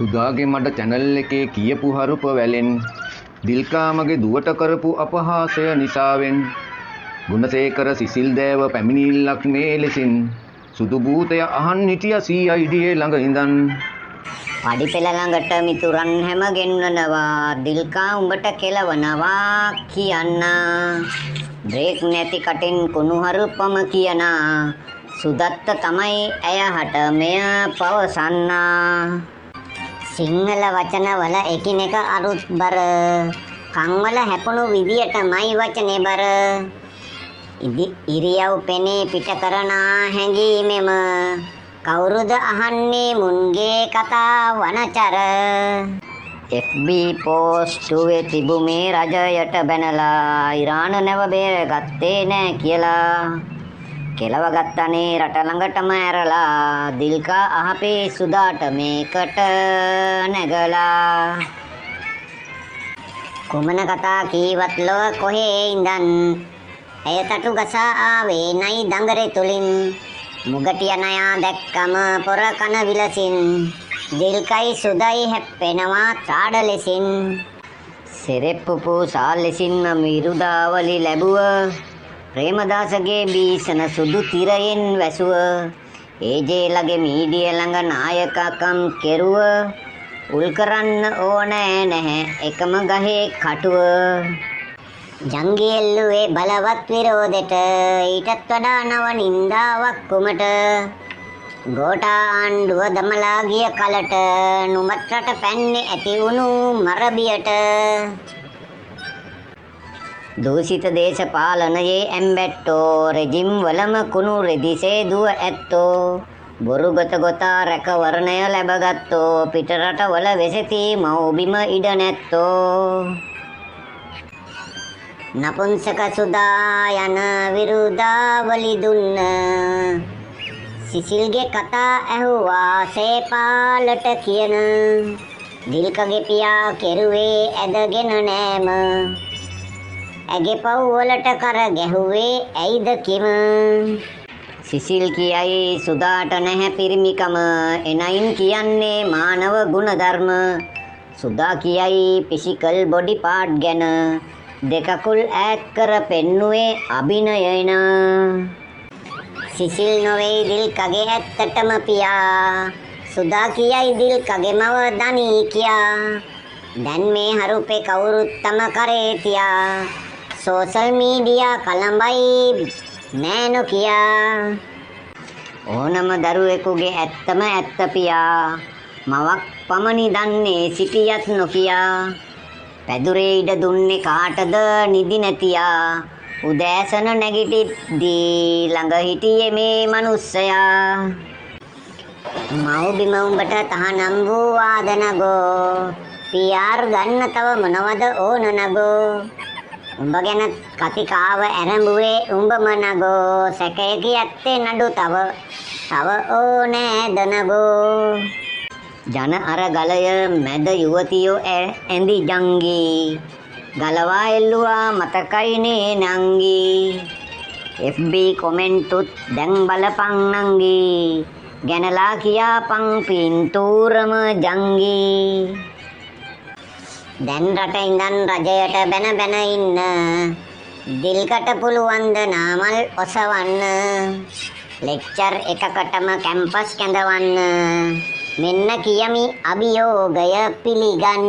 සුදාගේ මඩ channel එකේ කියපු හරුප වැලෙන් දිල්කා මගේ දුවට කරපු අපහාසය නිසාවෙන් ගුණසේකර සිසිල් දෑව පැමිණිල්ලක් මේ ලෙසින් සුදු භූතය අහන් හිටිය CID ළඟ ඉඳන් පඩිපෙළ ළඟට මිතුරන් හැම ගෙන්වනවා දිල්කා උඹට කෙලවනවා කියන්න බ්‍රේක් නැති කටින් කුණුහරුපම කියන සුදත්ත තමයි ඇයහට මෙය පවසන්න සිංහල වචන වල එකිනෙක අරුත් බර කන් වල හැපුණු විදියටමයි වචනේ බර ඉරියව් පෙනේ පිට කරන හැඟීමෙම කවුරුද අහන්නේ මුන්ගේ කතා වනචර FB post වේ තිබු මේ රජයට බැනලා ඉරාන නැව බේරගත්තේ නෑ කියලා කෙලව ගත්තනේ රට ළඟටම ඇරලා දිල්කා අහපේ සුදාට මේකට නැගලා කුමන කතා කීවත් ලොව කොහේ ඉඳන් ඇය තටු ගසා ආවේ නයි දඟරේ තුලින් මුගටිය නයා දැක්කම පොර කන විලසින් දිල්කයි සුදයි හැප්පෙනවා ත්‍රාඩ ලෙසින් සෙරෙප්පු පූසා ලෙසින්ම මිරුදාවලි ලැබුව ප්‍රේමදාසගේ බීසන සුදු තිරයෙන් වැසුව ඒජේලගේ මීඩිය ළඟ නායකකම් කෙරුව උල් කරන්න ඕනෑ නැහැ එකම ගහේ කටුව ජංගියෙල්ලුවේ බලවත් විරෝධෙට ඊටත් වඩා නව නින්දාවක් කුමට ගෝඨා ආණ්ඩුව දමලා ගිය කලට නුඹත් රට පැන්නේ ඇති වුණු මරබියට දූෂිත දේශපාලනයේ ඇම්බැට්ටෝ රෙජිම් වලම කුණු රෙදිසේ දුව ඇත්තෝ බොරු ගත ගොතා රැකවරණය ලැබගත්තෝ පිටරට වල වෙසෙති මව්බිම ඉඩ නැත්තෝ නපුංසක සුදා යන විරුදාවලි දුන්න සිසිල්ගේ කතා ඇහුවා සේපාලට කියන දිල්කගේ පියා කෙරුවේ ඇදගෙන නෑම ඇගේ පව් වලට කර ගැහුවේ ඇයිද කිම සිසිල් කියයි සුදාට නැහැ පිරිමිකම එනයින් කියන්නේ මානව ගුණධර්ම සුදා කියයි ෆිසිකල් බොඩි පාර්ට් ගැන දෙකකුල් ඈත් කර පෙන්නුවේ අභිනයන සිසිල් නොවේ දිල්කගේ ඇත්තටම පියා සුදා කියයි දිල්කගේ මව දනී කියා දැන් මේ හරුපේ කවුරුත් තම කරේ තියා සෝෂල් මීඩියා කලඹයි නෑනෝ කියා ඕනම දරුවෙකුගේ ඇත්තම ඇත්ත පියා මවක් පමණි දන්නේ සිටියත් නොකියා පැදුරේ ඉඩ දුන්නේ කාටද නිදි නැතියා උදෑසන නැගිටිද්දී ළඟ හිටියේ මේ මනුස්සයා මව්බිම උඹට තහනම් වූ වාදනගෝ PR ගන්න තව මොනවද ඕන නගෝ උඹ ගැන කතිකාව ඇරඹුවේ උඹම නගෝ සැකයකි ඇත්තේ නඩු තව ඕනෑද නගෝ ජන අර ගලය මැද යුවතියෝ ඇඳි ජංගී ගලවා එල්ලුවා මතකයිනේ නංගී FB කොමෙන්ටුත් දැන් බලපං නංගී ගැනලා කියාපං පින්තූරම ජංගී දැන් රට ඉඳන් රජයට බැන බැන ඉන්න දිල්කට පුළුවන්ද නාමල් ඔසවන්න ලෙක්චර් එකකටම කැම්පස් කැඳවන්න මෙන්න කියමි අභියෝගය පිළිගන්න